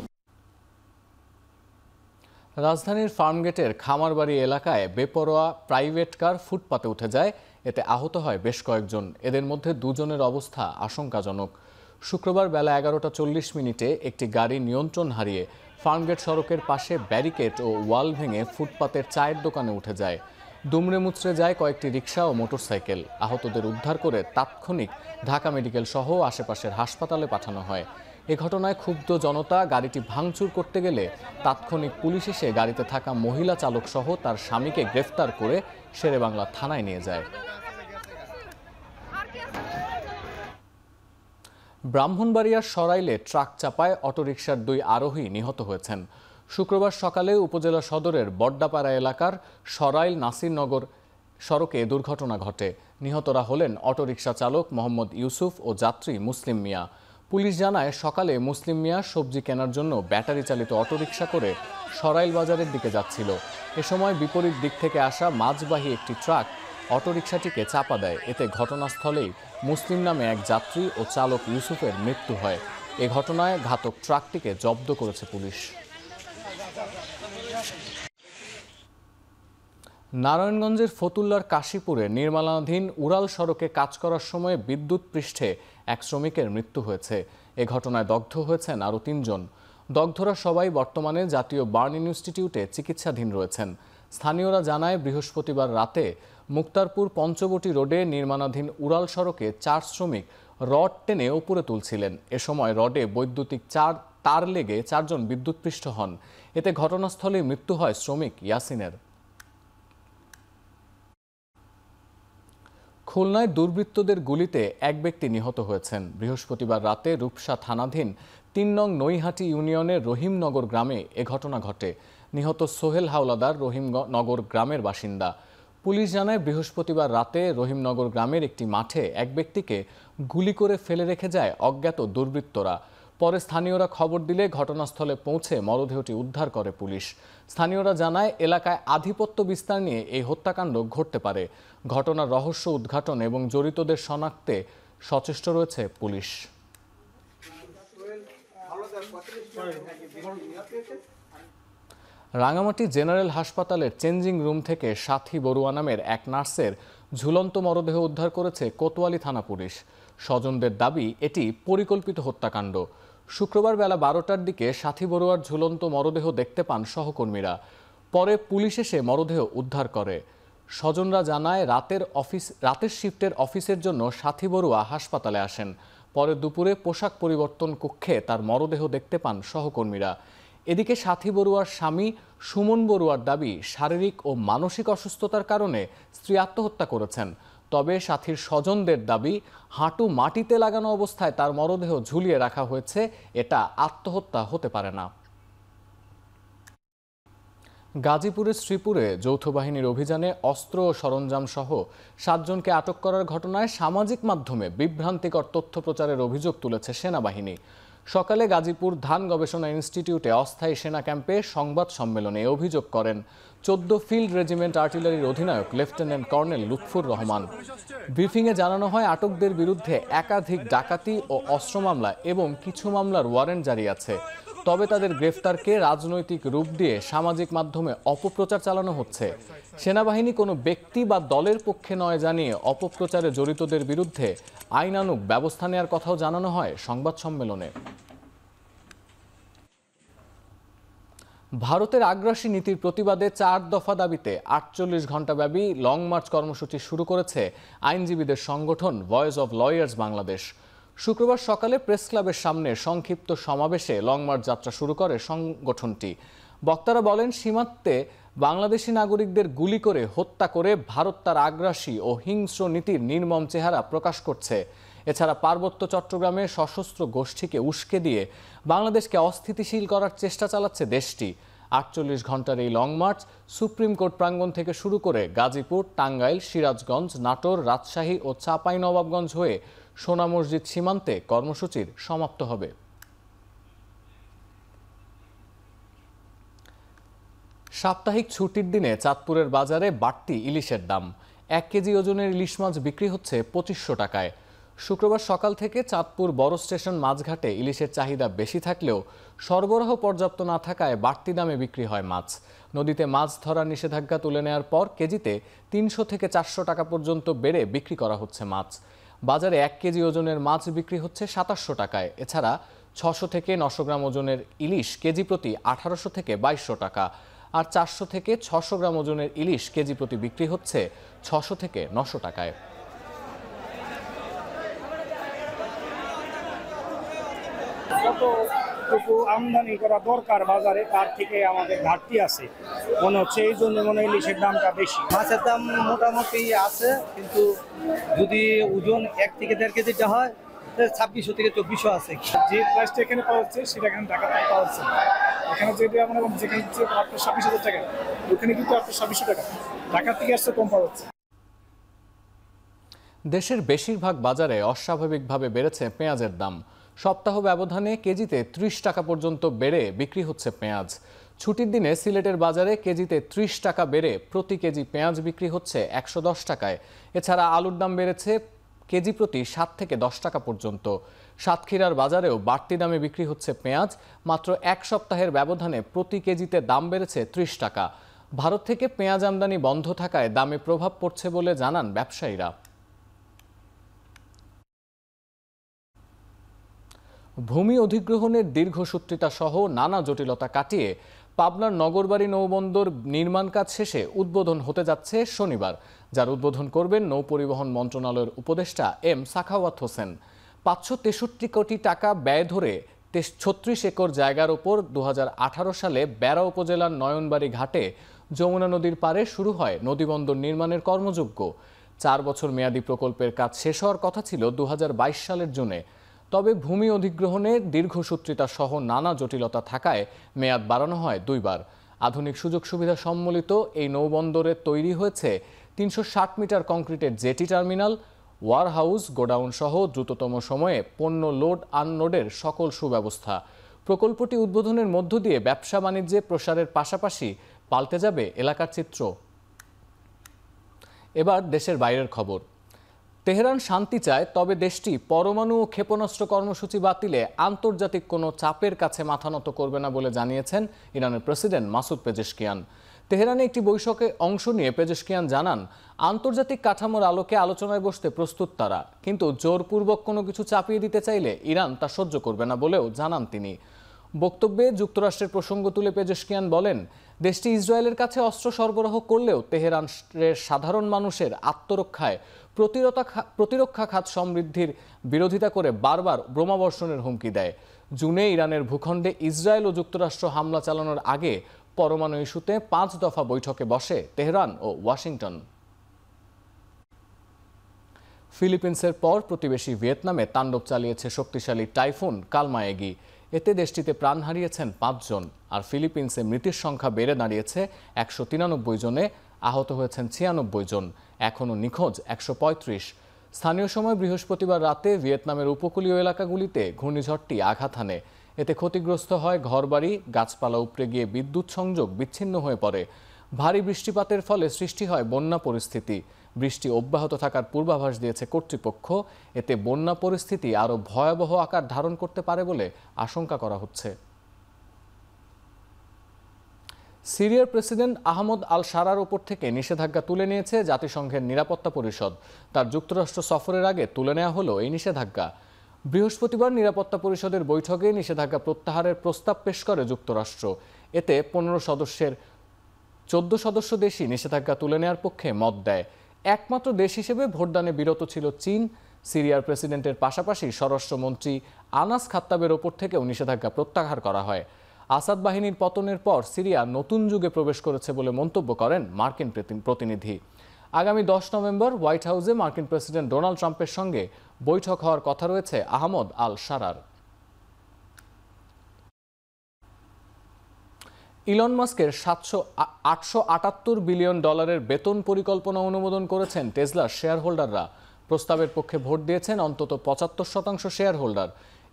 রাজধানীর ফার্মগেটের খামারবাড়ি এলাকায় বেপরোয়া প্রাইভেট কার ফুটপাতে উঠে যায়, এতে আহত হয় বেশ কয়েকজন। এদের মধ্যে 2 জনের অবস্থা আশঙ্কাজনক। শুক্রবার বেলা 11:40 একটি গাড়ি নিয়ন্ত্রণ হারিয়ে ফার্মগেট সড়কের পাশে ব্যারিকেড ও ওয়াল ভেঙে ফুটপাতের চায়ের দোকানে উঠে যায়। দুমড়ে মুচড়ে যায় কয়েকটি রিকশা ও মোটরসাইকেল। আহতদের উদ্ধার করে তাৎক্ষণিক ঢাকা মেডিকেল সহ আশেপাশের হাসপাতালে পাঠানো হয়। এ ঘটনায় ক্ষুব্ধ জনতা গাড়িটি ভাঙচুর করতে গেলে তাৎক্ষণিক পুলিশ এসে গাড়িতে থাকা মহিলা চালক সহ তার স্বামীকে গ্রেফতার করে শেরেবাংলা থানায় নিয়ে যায়। ব্রাহ্মণবাড়িয়ার সরাইলে ট্রাক চাপায় অটোরিকশার 2 আরোহী নিহত হয়েছেন। শুক্রবার সকালে উপজেলা সদরের বড্ডাপাড়া এলাকার সরাইল নাসিরনগর সড়কে দুর্ঘটনা ঘটে। নিহতরা হলেন অটোরিকশা চালক মোহাম্মদ ইউসুফ ও যাত্রী মুসলিম মিয়া। পুলিশ জানায়, সকালে মুসলিম মিয়া সবজি কেনার জন্য ব্যাটারি চালিত অটোরিকশা করে সরাইল বাজারের দিকে যাচ্ছিল। এ সময় বিপরীত দিক থেকে আসা মাছবাহী একটি ট্রাক অটোরিকশাটিকে চাপা দেয়। এতে ঘটনাস্থলেই মুসলিম নামে এক যাত্রী ও চালক ইউসুফের মৃত্যু হয়। এ ঘটনায় ঘাতক ট্রাকটিকে জব্দ করেছে পুলিশ। নারায়ণগঞ্জের ফতুল্লার কাশীপুরে নির্মাণাধীন উড়াল সড়কে কাজ করার সময় বিদ্যুৎ পৃষ্ঠে এক শ্রমিকের মৃত্যু হয়েছে। এ ঘটনায় দগ্ধ হয়েছেন আরও ৩ জন। দগ্ধরা সবাই বর্তমানে জাতীয় বার্ন ইনস্টিটিউটে চিকিৎসাধীন রয়েছেন। স্থানীয়রা জানায় বৃহস্পতিবার রাতে মুক্তারপুর পঞ্চবটি রোডে নির্মাণাধীন উড়াল সড়কে 4 শ্রমিক রড টেনে উপরে তুলছিলেন। এ সময় রডে বৈদ্যুতিক তার লেগে 4 জন বিদ্যুৎপৃষ্ট হন। এতে ঘটনাস্থলে মৃত্যু হয় শ্রমিক ইয়াসিনের। খুলনায় দুর্বৃত্তদের গুলিতে এক ব্যক্তি নিহত হয়েছেন। বৃহস্পতিবার রাতে রূপসা থানাধীন 3 নং নৈহাটি ইউনিয়নের রহিমনগর গ্রামে এ ঘটনা ঘটে। নিহত সোহেল হাওলাদার রহিমনগর গ্রামের বাসিন্দা। পুলিশ জানায় বৃহস্পতিবার রাতে রহিমনগর গ্রামের একটি মাঠে এক ব্যক্তিকে গুলি করে ফেলে রেখে যায় অজ্ঞাত দুর্বৃত্তরা। পরে স্থানীয়রা খবর দিলে ঘটনাস্থলে পৌঁছে মরদেহটি উদ্ধার করে পুলিশ। স্থানীয়রা জানায় এলাকায় আধিপত্য বিস্তার নিয়ে এই হত্যাকাণ্ড ঘটতে পারে। ঘটনার রহস্য উদ্ঘাটন এবং জড়িতদের শনাক্তে সচেষ্ট রয়েছে পুলিশ। রাঙামাটি জেনারেল হাসপাতালের চেঞ্জিং রুম থেকে সাথী বড়ুয়া নামের এক নার্সের ঝুলন্ত মরদেহ উদ্ধার করেছে কোতোয়ালি থানা পুলিশ। স্বজনদের দাবি এটি পরিকল্পিত হত্যাকাণ্ড। শুক্রবার বেলা 12টার দিকে সাথী বড়ুয়ার ঝুলন্ত মরদেহ দেখতে পান সহকর্মীরা। পরে পুলিশ এসে মরদেহ উদ্ধার করে। স্বজনরা জানায় রাতের শিফটের অফিসের জন্য সাথী বড়ুয়া হাসপাতালে আসেন। পরে দুপুরে পোশাক পরিবর্তন কক্ষে তার মরদেহ দেখতে পান সহকর্মীরা। এদিকে সাথী বড়ুয়ার স্বামী সুমন বড়ুয়ার দাবি শারীরিক ও মানসিক অসুস্থতার কারণে স্ত্রী আত্মহত্যা করেছেন। তবে সাথীর স্বজনদের দাবি হাঁটু মাটিতে লাগানো অবস্থায় তার মরদেহ ঝুলিয়ে রাখা হয়েছে, এটা আত্মহত্যা হতে পারে না। গাজীপুরের শ্রীপুরে যৌথ বাহিনীর অভিযানে অস্ত্র ও সরঞ্জাম সহ 7 জনকে আটক করার ঘটনায় সামাজিক মাধ্যমে বিভ্রান্তিকর তথ্য প্রচারের অভিযোগ তুলেছে সেনাবাহিনী। সকালে গাজীপুর ধান গবেষণা ইনস্টিটিউটে অস্থায়ী সেনা ক্যাম্পে সংবাদ সম্মেলনে অভিযোগ করেন 14 ফিল্ড রেজিমেন্ট আর্টিলারির অধিনায়ক লেফটেন্যান্ট কর্নেল লুৎফুর রহমান। ব্রিফিংয়ে জানানো হয় আটকদের বিরুদ্ধে একাধিক ডাকাতি ও অস্ত্র মামলা এবং কিছু মামলার ওয়ারেন্ট জারি আছে। তবে তাদের গ্রেফতারকে রাজনৈতিক রূপ দিয়ে সামাজিক মাধ্যমে অপপ্রচার চালানো হচ্ছে। সেনাবাহিনী কোনো ব্যক্তি বা দলের পক্ষে নয় জানিয়ে অপপ্রচারে জড়িতদের বিরুদ্ধে আইনানুগ ব্যবস্থা নেওয়ার কথাও জানানো হয় সংবাদ সম্মেলনে। ভারতের আগ্রাসী নীতির প্রতিবাদে 4 দফা দাবিতে 48 ঘণ্টাব্যাপী লং মার্চ কর্মসূচি শুরু করেছে আইনজীবীদের সংগঠন ভয়েস অব লয়ার্স বাংলাদেশ। শুক্রবার সকালে প্রেস ক্লাবের সামনে সংক্ষিপ্ত সমাবেশে লং মার্চ যাত্রা শুরু করে সংগঠনটি। বক্তারা বলেন, সীমান্তে বাংলাদেশি নাগরিকদের গুলি করে হত্যা করে ভারত তার আগ্রাসী ও হিংস্র নীতির নির্মম চেহারা প্রকাশ করছে। এছাড়া পার্বত্য চট্টগ্রামে সশস্ত্র গোষ্ঠীকে উস্কে দিয়ে বাংলাদেশকে অস্থিতিশীল করার চেষ্টা চালাচ্ছে দেশটি। 48 ঘণ্টার এই লং মার্চ সুপ্রিম কোর্ট প্রাঙ্গণ থেকে শুরু করে গাজীপুর, টাঙ্গাইল, সিরাজগঞ্জ, নাটোর, রাজশাহী ও চাঁপাইনবাবগঞ্জ হয়ে সোনা মসজিদ সীমান্তে কর্মসূচির সমাপ্ত হবে। সাপ্তাহিক ছুটির দিনে চাঁদপুরের বাজারে বাড়তি ইলিশের দাম। 1 কেজি ওজনের ইলিশ মাছ বিক্রি হচ্ছে 2500 টাকায়। শুক্রবার সকাল থেকে চাঁদপুর বড় স্টেশন মাছঘাটে ইলিশের চাহিদা বেশি থাকলেও সরবরাহ পর্যাপ্ত না থাকায় বাড়তি দামে বিক্রি হয় মাছ। নদীতে মাছ ধরার নিষেধাজ্ঞা তুলে নেওয়ার পর কেজিতে 300 থেকে 400 টাকা পর্যন্ত বেড়ে বিক্রি করা হচ্ছে মাছ। বাজারে 1 কেজি ওজনের মাছ বিক্রি হচ্ছে 2700 টাকায়। এছাড়া 600 থেকে 900 গ্রাম ওজনের ইলিশ কেজি প্রতি 1800 থেকে 2200 টাকা। আর 400 থেকে 600 গ্রাম ওজনের ইলিশ কেজি প্রতি বিক্রি হচ্ছে 600 থেকে 900 টাকায়। কতটুকু আমদানি করা দরকার বাজারে, তার থেকে আমাদের ঘাটতি আছে মনে হচ্ছে, এই জন্য মনে হয় ইলিশের দামটা বেশি। মাছের দাম মোটামুটি আছে, কিন্তু যদি ওজন 1 থেকে 1.5 কেজিটা হয় 2600 থেকে 2400 আছে। যে প্রাইসটা এখানে পাওয়া যাচ্ছে সেটা এখানে ঢাকাতে পাওয়া যাচ্ছে। এখানে যেটা আমরা যেখানে 26,000 টাকা, ওখানে কিন্তু 2600 টাকা, ঢাকা থেকে আসছে কম পাওয়া যাচ্ছে। দেশের বেশিরভাগ বাজারে অস্বাভাবিকভাবে বেড়েছে পেঁয়াজের দাম। সপ্তাহ ব্যবধানে কেজিতে 30 টাকা পর্যন্ত বেড়ে বিক্রি হচ্ছে পেঁয়াজ। ছুটির দিনে সিলেটের বাজারে কেজিতে 30 টাকা বেড়ে প্রতি কেজি পেঁয়াজ বিক্রি হচ্ছে 110 টাকায়। এছাড়া আলুর দাম বেড়েছে কেজি প্রতি 7 থেকে 10 টাকা পর্যন্ত। সাতক্ষীরার বাজারেও বাড়তি দামে বিক্রি হচ্ছে পেঁয়াজ। মাত্র এক সপ্তাহের ব্যবধানে প্রতি কেজিতে দাম বেড়েছে ৩০ টাকা। ভারত থেকে পেঁয়াজ আমদানি বন্ধ থাকায় দামে প্রভাব পড়ছে বলে জানান ব্যবসায়ীরা। ভূমি অধিগ্রহণের দীর্ঘসূত্রিতা সহ নানা জটিলতা কাটিয়ে পাবনার নগরবাড়ি নৌবন্দর নির্মাণ কাজ শেষে উদ্বোধন হতে যাচ্ছে শনিবার, যার উদ্বোধন করবেন নৌ পরিবহন মন্ত্রণালয়ের উপদেষ্টা এম সাখাওয়াত হোসেন। ৫৬৩ কোটি টাকা ব্যয় ধরে ৩৬ একর জায়গার ওপর ২০১৮ সালে বেড়া উপজেলার নয়নবাড়ি ঘাটে যমুনা নদীর পাড়ে শুরু হয় নদীবন্দর নির্মাণের কর্মযজ্ঞ। ৪ বছর মেয়াদী প্রকল্পের কাজ শেষ হওয়ার কথা ছিল ২০২২ সালের জুনে। তবে ভূমি অধিগ্রহণের দীর্ঘসূত্রিতা সহ নানা জটিলতা থাকায় মেয়াদ বাড়ানো হয় ২ বার। আধুনিক সুযোগ সুবিধা সম্মিলিত এই নৌবন্দরে তৈরি হয়েছে ৩৬০ মিটার কংক্রিটের জেটি টার্মিনাল, ওয়ারহাউস, গোডাউন সহ দ্রুততম সময়ে পণ্য লোড আনলোডের সকল সুব্যবস্থা। প্রকল্পটি উদ্বোধনের মধ্য দিয়ে ব্যবসা বাণিজ্যে প্রসারের পাশাপাশি পাল্টে যাবে এলাকার চিত্র। এবার দেশের বাইরের খবর। তেহরান শান্তি চায়, তবে দেশটি পরমাণু ও ক্ষেপণাস্ত্র কর্মসূচি বাতিলে আন্তর্জাতিক কোনো চাপের কাছে মাথা নত করবে না বলে জানিয়েছেন ইরানের প্রেসিডেন্ট মাসুদ পেজেশকিয়ান। তেহরানে একটি বৈঠকে অংশ নিয়ে পেজেশকিয়ান জানান, আন্তর্জাতিক কাঠামোর আলোকে আলোচনায় বসতে প্রস্তুত তারা, কিন্তু জোরপূর্বক কোনো কিছু চাপিয়ে দিতে চাইলে ইরান তা সহ্য করবে না বলেও জানান তিনি। বক্তব্যে যুক্তরাষ্ট্রের প্রসঙ্গ তুলে পেজেশকিয়ান বলেন, দেশটি ইসরায়েলের কাছে অস্ত্র সরবরাহ করলেও তেহরানের সাধারণ মানুষের আত্মরক্ষায় প্রতিরক্ষা খাত সমৃদ্ধির বিরোধিতা করে বারবার বোমাবর্ষণের হুমকি দেয়। জুনে ইরানের ভূখণ্ডে ইসরায়েল ও যুক্তরাষ্ট্র হামলা চালানোর আগে পরমাণু ইস্যুতে ৫ দফা বৈঠকে বসে তেহরান ও ওয়াশিংটন। ফিলিপিন্সের পর প্রতিবেশী ভিয়েতনামে তাণ্ডব চালিয়েছে শক্তিশালী টাইফুন কালমায়েগি। এতে দেশটিতে প্রাণ হারিয়েছেন ৫ জন, আর ফিলিপিন্সে মৃতের সংখ্যা বেড়ে দাঁড়িয়েছে ১৯৩ জনে, আহত হয়েছেন ৯৬ জন, এখনও নিখোঁজ ১৩৫। স্থানীয় সময় বৃহস্পতিবার রাতে ভিয়েতনামের উপকূলীয় এলাকাগুলিতে ঘূর্ণিঝড়টি আঘাত হানে। এতে ক্ষতিগ্রস্ত হয় ঘরবাড়ি, গাছপালা উপড়ে গিয়ে বিদ্যুৎ সংযোগ বিচ্ছিন্ন হয়ে পড়ে। ভারী বৃষ্টিপাতের ফলে সৃষ্টি হয় বন্যা পরিস্থিতি। বৃষ্টি অব্যাহত থাকার পূর্বাভাস দিয়েছে কর্তৃপক্ষ। এতে বন্যা পরিস্থিতি আরও ভয়াবহ আকার ধারণ করতে পারে বলে আশঙ্কা করা হচ্ছে। সিরিয়ার প্রেসিডেন্ট আহমদ আল শারার ওপর থেকে নিষেধাজ্ঞা তুলে নিয়েছে জাতিসংঘের নিরাপত্তা পরিষদ। তার যুক্তরাষ্ট্র সফরের আগে তুলে নেওয়া হলো এই নিষেধাজ্ঞা। বৃহস্পতিবার নিরাপত্তা পরিষদের বৈঠকে নিষেধাজ্ঞা প্রত্যাহারের প্রস্তাব পেশ করে যুক্তরাষ্ট্র। এতে 14 সদস্য দেশই নিষেধাজ্ঞা তুলে নেওয়ার পক্ষে মত দেয়। একমাত্র দেশ হিসেবে ভোটদানে বিরত ছিল চীন। সিরিয়ার প্রেসিডেন্টের পাশাপাশি স্বরাষ্ট্রমন্ত্রী আনাস খাত্তাবের ওপর থেকেও নিষেধাজ্ঞা প্রত্যাহার করা হয়। আসাদ বাহিনীর পতনের পর সিরিয়া নতুন যুগে প্রবেশ করেছে বলে মন্তব্য করেন মার্কিন প্রতিনিধি। আগামী 10 নভেম্বর হোয়াইট হাউসে মার্কিন প্রেসিডেন্ট ডোনাল্ড ট্রাম্পের সঙ্গে বৈঠক হওয়ার কথা রয়েছে আহমদ আল শারার। ইলন মাস্কের $878 বিলিয়ন বেতন পরিকল্পনা অনুমোদন করেছেন টেসলার শেয়ার হোল্ডাররা। প্রস্তাবের পক্ষে ভোট দিয়েছেন অন্তত 75% শেয়ার হোল্ডার।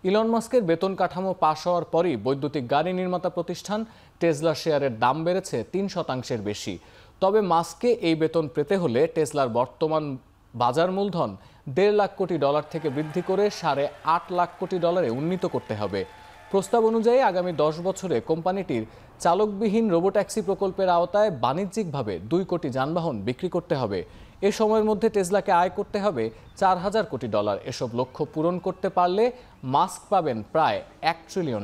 ইলন মাস্কের বেতন কাঠামো পাশ হওয়ার পরই বৈদ্যুতিক গাড়ি নির্মাতা প্রতিষ্ঠান টেসলার শেয়ারের দাম বেড়েছে 3% বেশি। তবে মাস্ককে এই বেতন পেতে হলে টেসলার বর্তমান বাজার মূলধন $1.5 লাখ কোটি থেকে বৃদ্ধি করে $8.5 লাখ কোটি উন্নীত করতে হবে। প্রস্তাব অনুযায়ী আগামী 10 বছরে কোম্পানিটির চালকবিহীন রোবোট্যাক্সি প্রকল্পের আওতায় বাণিজ্যিকভাবে 2 কোটি যানবাহন বিক্রি করতে হবে। এ সময়ের মধ্যে টেসলাকে আয় করতে হবে $4,000 কোটি। এসব লক্ষ্য পূরণ করতে পারলে মাস্ক পাবেন প্রায় $1 ট্রিলিয়ন।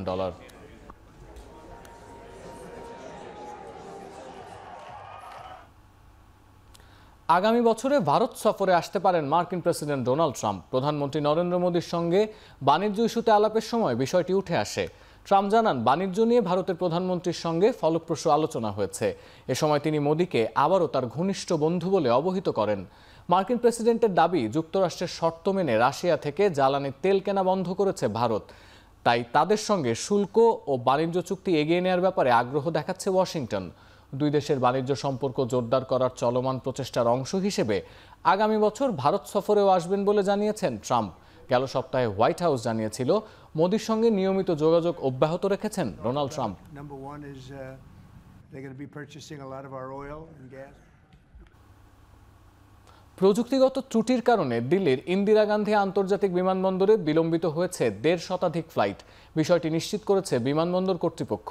আগামী বছরে ভারত সফরে আসতে পারেন মার্কিন প্রেসিডেন্ট ডোনাল্ড ট্রাম্প। প্রধানমন্ত্রী নরেন্দ্র মোদীর সঙ্গে বাণিজ্য ইস্যুতে আলাপের সময় বিষয়টি উঠে আসে। ট্রাম্প জানান, বাণিজ্য নিয়ে ভারতের প্রধানমন্ত্রীর সঙ্গে ফলপ্রসূ আলোচনা হয়েছে। এ সময় তিনি মোদীকে আবারও তার ঘনিষ্ঠ বন্ধু বলে অবহিত করেন। মার্কিন প্রেসিডেন্টের দাবি, যুক্তরাষ্ট্রের শর্ত মেনে রাশিয়া থেকে জ্বালানি তেল কেনা বন্ধ করেছে ভারত। তাই তাদের সঙ্গে শুল্ক ও বাণিজ্য চুক্তি এগিয়ে নেওয়ার ব্যাপারে আগ্রহ দেখাচ্ছে ওয়াশিংটন। দুই দেশের বাণিজ্য সম্পর্ক জোরদার করার চলমান প্রচেষ্টার অংশ হিসেবে আগামী বছর ভারত সফরেও আসবেন বলে জানিয়েছেন ট্রাম্প। গেল সপ্তাহে হোয়াইট হাউস জানিয়েছিল, মোদির সঙ্গে নিয়মিত যোগাযোগ অব্যাহত রেখেছেন ডোনাল্ড ট্রাম্প। প্রযুক্তিগত ত্রুটির কারণে দিল্লির ইন্দিরা গান্ধী আন্তর্জাতিক বিমানবন্দরে বিলম্বিত হয়েছে 1.5 শতাধিক ফ্লাইট। বিষয়টি নিশ্চিত করেছে বিমানবন্দর কর্তৃপক্ষ।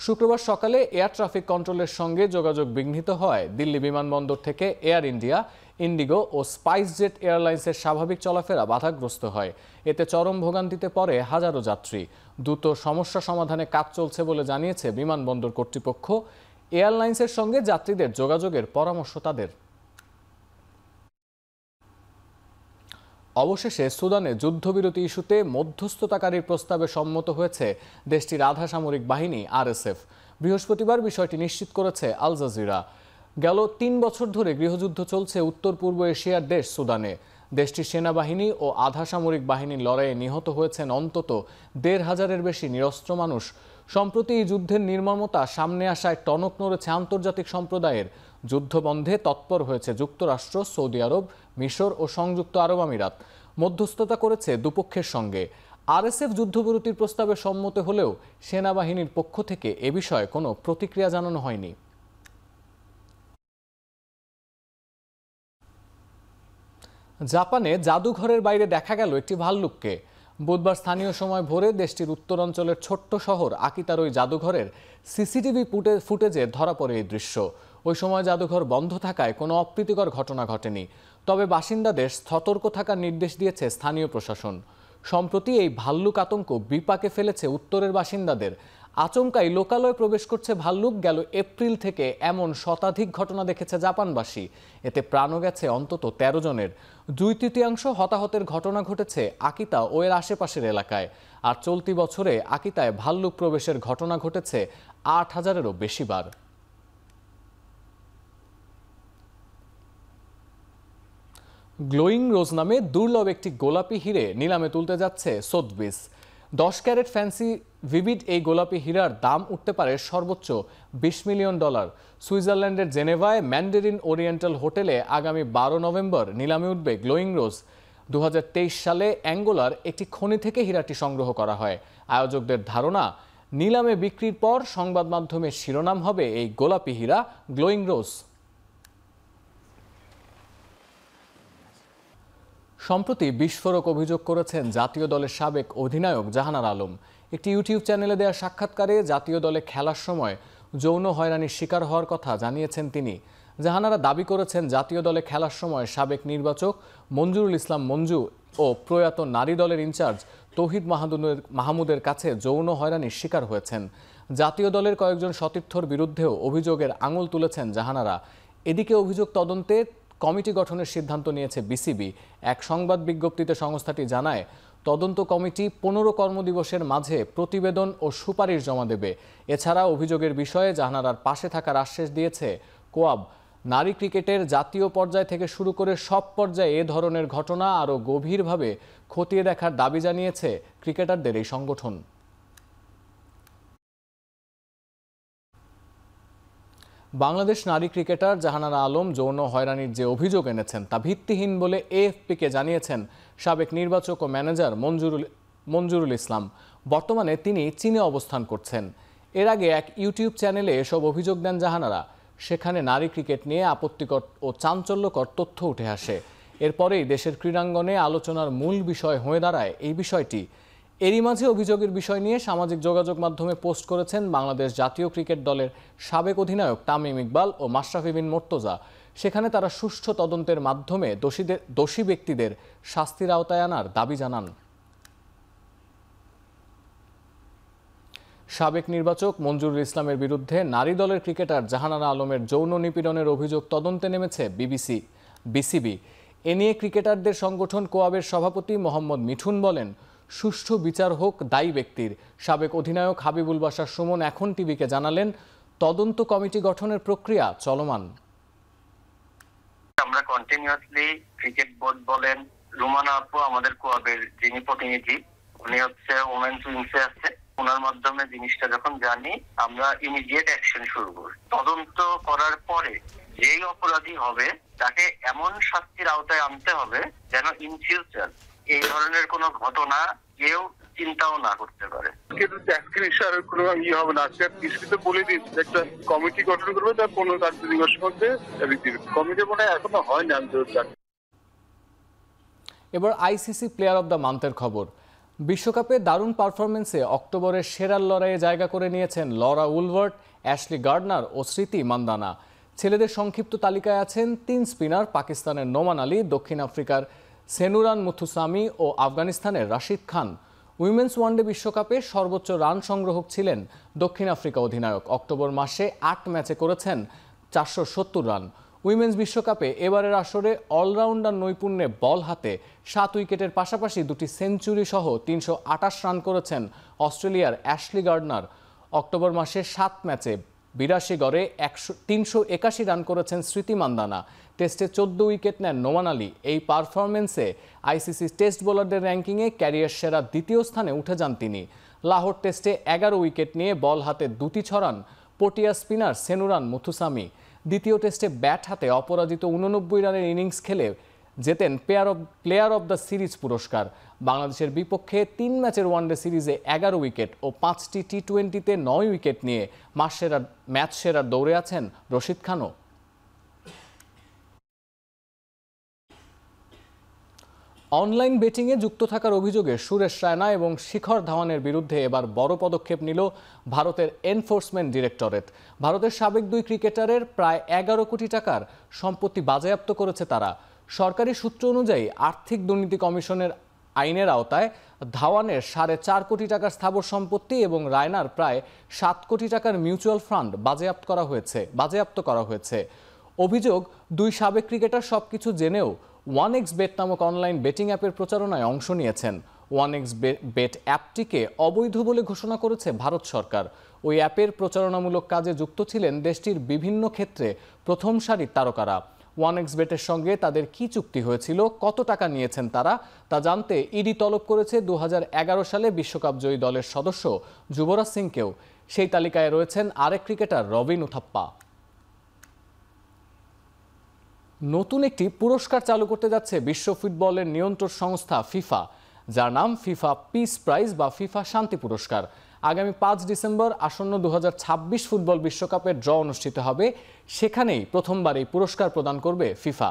শুক্রবার সকালে এয়ার ট্রাফিক কন্ট্রোলের সঙ্গে যোগাযোগ বিঘ্নিত হয় দিল্লি বিমানবন্দর থেকে এয়ার ইন্ডিয়া, ইন্ডিগো ও স্পাইসজেট এয়ারলাইন্সের স্বাভাবিক চলাফেরা বাধাগ্রস্ত হয়। এতে চরম ভোগান্তিতে পড়ে হাজারো যাত্রী। দ্রুত সমস্যা সমাধানে কাজ চলছে বলে জানিয়েছে বিমানবন্দর কর্তৃপক্ষ। এয়ারলাইন্সের সঙ্গে যাত্রীদের যোগাযোগের পরামর্শ তাদের। অবশেষে সুদানে যুদ্ধবিরতি ইস্যুতে মধ্যস্থতাকারীর প্রস্তাবে সম্মত হয়েছে দেশটির আধা সামরিক বাহিনী RSF। বৃহস্পতিবার বিষয়টি নিশ্চিত করেছে আল জাজিরা। গেল 3 বছর ধরে গৃহযুদ্ধ চলছে উত্তর পূর্ব এশিয়ার দেশ সুদানে। দেশটির সেনাবাহিনী ও আধা সামরিক বাহিনীর লড়াইয়ে নিহত হয়েছেন অন্তত 1,500-এর বেশি নিরস্ত্র মানুষ। সম্প্রতি এই যুদ্ধের নির্মমতা সামনে আসায় টনক নড়েছে আন্তর্জাতিক সম্প্রদায়ের। যুদ্ধবন্ধে তৎপর হয়েছে যুক্তরাষ্ট্র, সৌদি আরব, মিশর ও সংযুক্ত আরব আমিরাত। মধ্যস্থতা করেছে দুপক্ষের সঙ্গে। RSF যুদ্ধবিরতির প্রস্তাবে সম্মত হলেও সেনাবাহিনীর পক্ষ থেকে এ বিষয়ে কোনো প্রতিক্রিয়া জানানো হয়নি। জাপানে জাদুঘরের বাইরে দেখা গেল একটি ভাল্লুককে। বুধবার স্থানীয় সময় ভোরে দেশটির উত্তরাঞ্চলের ছোট্ট শহর আকিতার ওই জাদুঘরের CCTV ফুটেজে ধরা পড়ে এই দৃশ্য। ওই সময় জাদুঘর বন্ধ থাকায় কোনো অপ্রীতিকর ঘটনা ঘটেনি। তবে বাসিন্দাদের সতর্ক থাকার নির্দেশ দিয়েছে স্থানীয় প্রশাসন। সম্প্রতি এই ভাল্লুক আতঙ্ক বিপাকে ফেলেছে উত্তরের বাসিন্দাদের। আচমকাই লোকালয়ে প্রবেশ করছে ভাল্লুক। গেল এপ্রিল থেকে এমন শতাধিক ঘটনা দেখেছে জাপানবাসী। এতে প্রাণও গেছে অন্তত 13 জনের। 2/3 হতাহতের ঘটনা ঘটেছে আকিতা ও এর আশেপাশের এলাকায়। আর চলতি বছরে আকিতায় ভাল্লুক প্রবেশের ঘটনা ঘটেছে 8,000-এরও বেশি বার। গ্লোয়িং রোজ নামে দুর্লভ একটি গোলাপি হিরে নিলামে তুলতে যাচ্ছে সোথবিস। 10 ক্যারেট ফ্যান্সি ভিভিড এই গোলাপি হীরার দাম উঠতে পারে সর্বোচ্চ $20 মিলিয়ন। সুইজারল্যান্ডের জেনেভায় ম্যান্ডারিন ওরিয়েন্টাল হোটেলে আগামী 12 নভেম্বর নিলামে উঠবে গ্লোয়িং রোজ। 2023 সালে অ্যাঙ্গোলার একটি খনি থেকে হীরাটি সংগ্রহ করা হয়। আয়োজকদের ধারণা, নিলামে বিক্রির পর সংবাদ মাধ্যমের শিরোনাম হবে এই গোলাপি হীরা গ্লোয়িং রোজ। সম্প্রতি বিস্ফোরক অভিযোগ করেছেন জাতীয় দলের সাবেক অধিনায়ক জাহানারা আলম। একটি ইউটিউব চ্যানেলে দেওয়া সাক্ষাৎকারে জাতীয় দলে খেলার সময় যৌন হয়রানির শিকার হওয়ার কথা জানিয়েছেন তিনি। জাহানারা দাবি করেছেন জাতীয় দলে খেলার সময় সাবেক নির্বাচক মঞ্জুরুল ইসলাম মঞ্জু ও প্রয়াত নারী দলের ইনচার্জ তৌহিদ মাহমুদের কাছে যৌন হয়রানির শিকার হয়েছেন। জাতীয় দলের কয়েকজন সতীর্থর বিরুদ্ধেও অভিযোগের আঙুল তুলেছেন জাহানারা। এদিকে অভিযোগ তদন্তে কমিটি গঠনের সিদ্ধান্ত নিয়েছে বিসিবি। এক সংবাদ বিজ্ঞপ্তিতে সংস্থাটি জানায়, তদন্ত কমিটি 15 কর্মদিবসের মাঝে প্রতিবেদন ও সুপারিশ জমা দেবে। এছাড়া অভিযোগের বিষয়ে জাহানারার পাশে থাকার আশ্বাস দিয়েছে কোয়াব। নারী ক্রিকেটের জাতীয় পর্যায় থেকে শুরু করে সব পর্যায়ে এ ধরনের ঘটনা আরও গভীরভাবে খতিয়ে দেখার দাবি জানিয়েছে ক্রিকেটারদের এই সংগঠন। বাংলাদেশ নারী ক্রিকেটার জাহানারা আলম যৌন হয়রানির যে অভিযোগ এনেছেন তা ভিত্তিহীন বলে AFP-কে জানিয়েছেন সাবেক নির্বাচক ও ম্যানেজার মঞ্জুরুল ইসলাম। বর্তমানে তিনি চীনে অবস্থান করছেন। এর আগে এক ইউটিউব চ্যানেলে এসব অভিযোগ দেন জাহানারা। সেখানে নারী ক্রিকেট নিয়ে আপত্তিকর ও চাঞ্চল্যকর তথ্য উঠে আসে। এরপরেই দেশের ক্রীড়াঙ্গনে আলোচনার মূল বিষয় হয়ে দাঁড়ায় এই বিষয়টি। এরই মাঝে অভিযোগের বিষয় নিয়ে সামাজিক যোগাযোগ মাধ্যমে পোস্ট করেছেন বাংলাদেশ জাতীয় ক্রিকেট দলের সাবেক অধিনায়ক তামিম ইকবাল ও মাশরাফি বিন মোর্তজা। সেখানে তারা সুষ্ঠু তদন্তের মাধ্যমে দোষী ব্যক্তিদের শাস্তির আওতায় আনার দাবি জানান। সাবেক নির্বাচক মঞ্জুরুল ইসলামের বিরুদ্ধে নারী দলের ক্রিকেটার জাহানারা আলমের যৌন নিপীড়নের অভিযোগ তদন্তে নেমেছে বিসিবি। এ নিয়ে ক্রিকেটারদের সংগঠন কোয়াবের সভাপতি মোহাম্মদ মিঠুন বলেন, সুষ্ঠু বিচার হোক দায়ী ব্যক্তির। সাবেক অধিনায়ক হাবিবুল বাশার সুমন এখন টিভিকে জানালেন, তদন্ত কমিটি গঠনের প্রক্রিয়া চলমান। আমরা কন্টিনিউয়াসলি ক্রিকেট বোর্ড বলেন, রুমানা আপু আমাদের কোয়াবের যিনি প্রতিনিধি, উনি হচ্ছে ওমেন্স উইংসে আছে, ওনার মাধ্যমে জিনিসটা যখন জানি আমরা ইমিডিয়েট অ্যাকশন শুরু করি। তদন্ত করার পরে যেই অপরাধী হবে তাকে এমন শাস্তির আওতায় আনতে হবে যেন ইন ফিউচার এই ধরনের কোনো ঘটনা কেউ চিন্তাও না করতে পারে। আজকে নিশ্চয় কোনো ইয়ে হবে না। আজকে বিসিবিতে বলে দিয়েছি একটা কমিটি গঠন করবে, তার 15 কার্য দিবসের মধ্যে কমিটি মনে হয় এখনো হয়নি, আমি তো জানি। এবার আইসিসি প্লেয়ার অব দ্য মান্থের খবর। বিশ্বকাপে দারুণ পারফরমেন্সে অক্টোবরের সেরার লড়াইয়ে জায়গা করে নিয়েছেন লরা উলভার্ট, অ্যাশলি গার্ডনার ও স্মৃতি মান্দানা। ছেলেদের সংক্ষিপ্ত তালিকায় আছেন 3 স্পিনার পাকিস্তানের নোমান আলী, দক্ষিণ আফ্রিকার সেনুরান মুথুসামি ও আফগানিস্তানের রাশিদ খান। উইমেন্স ওয়ানডে বিশ্বকাপে সর্বোচ্চ রান সংগ্রাহক ছিলেন দক্ষিণ আফ্রিকা অধিনায়ক। অক্টোবর মাসে 8 ম্যাচে করেছেন 470 রান। উইমেন্স বিশ্বকাপে এবারের আসরে অলরাউন্ডার নৈপুণ্যে বল হাতে 7 উইকেটের পাশাপাশি 2টি সেঞ্চুরি সহ 328 রান করেছেন অস্ট্রেলিয়ার অ্যাশলি গার্ডনার। অক্টোবর মাসে 7 ম্যাচে 82 গড়ে 381 রান করেছেন স্মৃতি মান্দানা। টেস্টে 14 উইকেট নেন নোমান আলী। এই পারফরমেন্সে আইসিসি টেস্ট বোলারদের র্যাঙ্কিংয়ে ক্যারিয়ার সেরা 2য় স্থানে উঠে যান তিনি। লাহোর টেস্টে 11 উইকেট নিয়ে বল হাতে 2টি ছড়ান পটিয়া স্পিনার সেনুরান মুথুসামি। দ্বিতীয় টেস্টে ব্যাট হাতে অপরাজিত 89 রানের ইনিংস খেলে জেতেন প্লেয়ার অব দ্য সিরিজ পুরস্কার। বাংলাদেশের বিপক্ষে 3 ম্যাচের ওয়ানডে সিরিজে 11 উইকেট ও 5টি টি20তে 9 উইকেট নিয়ে ম্যাচ সেরার দৌড়ে আছেন রশিদ খানও। অনলাইন বেটিংয়ে যুক্ত থাকার অভিযোগে সুরেশ রায়না এবং শিখর ধাওয়ানের বিরুদ্ধে এবার বড় পদক্ষেপ নিল ভারতের এনফোর্সমেন্ট ডিরেক্টরেট। ভারতের সাবেক 2 ক্রিকেটারের প্রায় 11 কোটি টাকার সম্পত্তি বাজেয়াপ্ত করেছে তারা। সরকারি সূত্র অনুযায়ী আর্থিক দুর্নীতি কমিশনের আইনের আওতায় ধাওয়ানের 4.5 কোটি টাকার স্থাবর সম্পত্তি এবং রায়নার প্রায় 7 কোটি টাকার মিউচুয়াল ফান্ড বাজেয়াপ্ত করা হয়েছে। অভিযোগ, 2 সাবেক ক্রিকেটার সবকিছু জেনেও 1xBet নামক অনলাইন বেটিং অ্যাপের প্রচারণায় অংশ নিয়েছেন। 1xBet অ্যাপটিকে অবৈধ বলে ঘোষণা করেছে ভারত সরকার। ওই অ্যাপের প্রচারণামূলক কাজে যুক্ত ছিলেন দেশটির বিভিন্ন ক্ষেত্রে প্রথম সারির তারকারা। 1xBet-এর সঙ্গে তাদের কি চুক্তি হয়েছিল, কত টাকা নিয়েছেন তারা, তা জানতে ইডি তলব করেছে 2011 সালে বিশ্বকাপ জয়ী দলের সদস্য যুবরাজ সিংকেও। সেই তালিকায় রয়েছেন আরেক ক্রিকেটার রবিন উথাপ্পা। নতুন একটি পুরস্কার চালু করতে যাচ্ছে বিশ্ব ফুটবলের নিয়ন্ত্রক সংস্থা ফিফা, যার নাম ফিফা পিস প্রাইজ বা ফিফা শান্তি পুরস্কার। আগামী 5 ডিসেম্বর আসন্ন 2026 ফুটবল বিশ্বকাপের ড্র অনুষ্ঠিত হবে। সেখানেই প্রথমবার এই পুরস্কার প্রদান করবে ফিফা।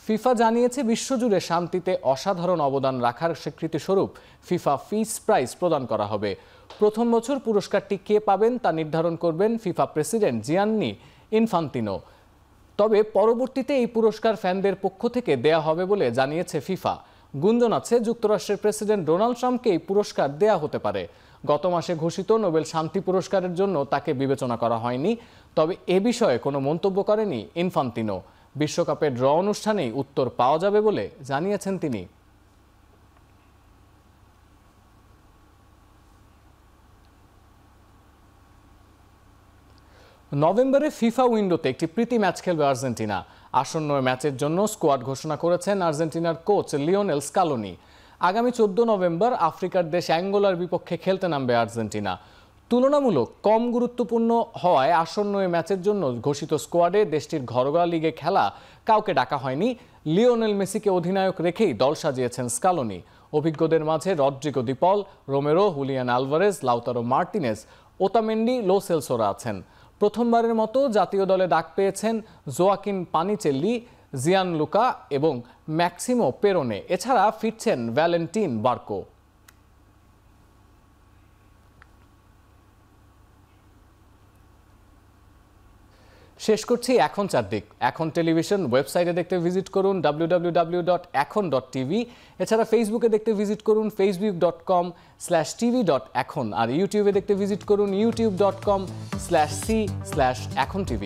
ফিফা জানিয়েছে বিশ্বজুড়ে শান্তিতে অসাধারণ অবদান রাখার স্বীকৃতিস্বরূপ ফিফা পিস প্রাইজ প্রদান করা হবে। প্রথম বছর পুরস্কারটি কে পাবেন তা নির্ধারণ করবেন ফিফা প্রেসিডেন্ট জিয়ান্নি ইনফান্তিনো। তবে পরবর্তীতে এই পুরস্কার ফ্যানদের পক্ষ থেকে দেয়া হবে বলে জানিয়েছে ফিফা। গুঞ্জন আছে যুক্তরাষ্ট্রের প্রেসিডেন্ট ডোনাল্ড ট্রাম্পকে এই পুরস্কার দেয়া হতে পারে। গত মাসে ঘোষিত নোবেল শান্তি পুরস্কারের জন্য তাকে বিবেচনা করা হয়নি। তবে এ বিষয়ে কোনো মন্তব্য করেনি ইনফান্তিনো। বিশ্বকাপের ড্র অনুষ্ঠানেই উত্তর পাওয়া যাবে বলে জানিয়েছেন তিনি। নভেম্বরে ফিফা উইন্ডোতে একটি প্রীতি ম্যাচ খেলবে আর্জেন্টিনা। আসন্ন ম্যাচের জন্য স্কোয়াড ঘোষণা করেছেন আর্জেন্টিনার কোচ লিওনেল স্কালোনি। আগামী 14 নভেম্বর আফ্রিকার দেশ অ্যাঙ্গোলার বিপক্ষে খেলতে নামবে আর্জেন্টিনা। তুলনামূলক কম গুরুত্বপূর্ণ হওয়ায় আসন্ন এই ম্যাচের জন্য ঘোষিত স্কোয়াডে দেশটির ঘরোয়া লিগে খেলা কাউকে ডাকা হয়নি। লিওনেল মেসিকে অধিনায়ক রেখেই দল সাজিয়েছেন স্কালোনি। অভিজ্ঞদের মাঝে Rodrigo de Paul, Romero, Julian Alvarez, Lautaro Martinez, Otamendi, Lo সেলসোরা আছেন। প্রথমবারের মতো জাতীয় দলে ডাক পেয়েছেন জোয়াকিন পানিচেল্লি, জিয়ান লুকা এবং ম্যাক্সিমো পেরোনে। এছাড়া ফিরছেন ভ্যালেন্টিন বার্কো। শেষ করছি এখন চারদিক। এখন টেলিভিশন ওয়েবসাইটে দেখতে ভিজিট করুন www.ekhon.tv। এছাড়া ফেসবুকে দেখতে ভিজিট করুন facebook.com/tv.ekhon। আর ইউটিউবে দেখতে ভিজিট করুন youtube.com/c/ekhon tv।